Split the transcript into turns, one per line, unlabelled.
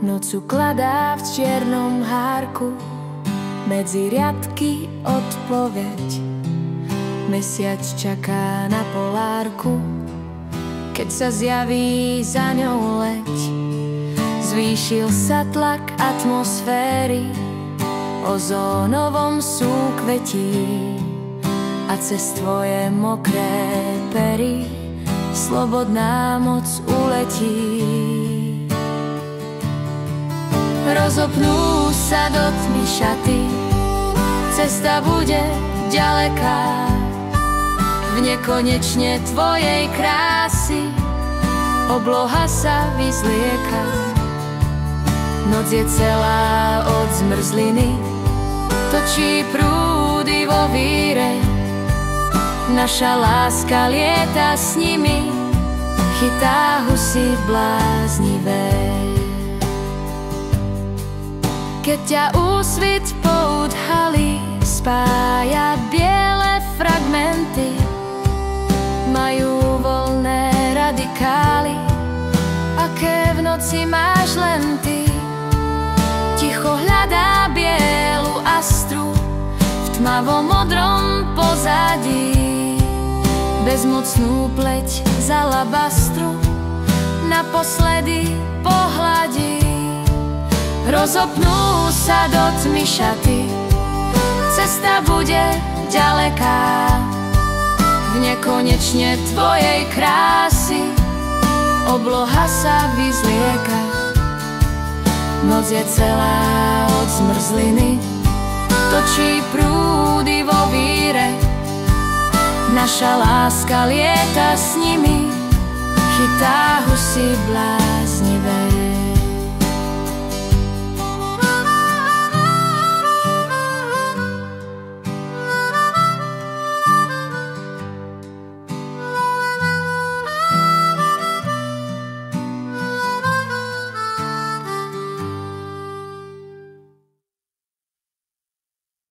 Noc ukladá v čiernom hárku, medzi riadky odpoveď. Mesiac čaká na polárku, keď sa zjaví za ňou leď. Zvýšil sa tlak atmosféry, ozónovom súkvetí, a cez tvoje mokré pery slobodná moc uletí. Rozopnú sa do tmy šaty, cesta bude ďaleká, v nekonečne tvojej krásy obloha sa vyzlieka. Noc je celá od zmrzliny, točí prúdy vo víre, naša láska lieta s nimi, chytá husy bláznivé. Keď ťa úsvit poodhalí, spája biele fragmenty, majú voľné radikály, aké v noci máš len ty. Ticho hľadá bielu astru v tmavom modrom pozadí, bezmocnú pleť z alabastru naposledy pohľadí. Rozopnú sa do tmy šaty, cesta bude ďaleká, v nekonečne tvojej krásy obloha sa vyzlieka. Noc je celá od zmrzliny, točí prúdy vo víre, naša láska lieta s nimi, chytá husy blázni.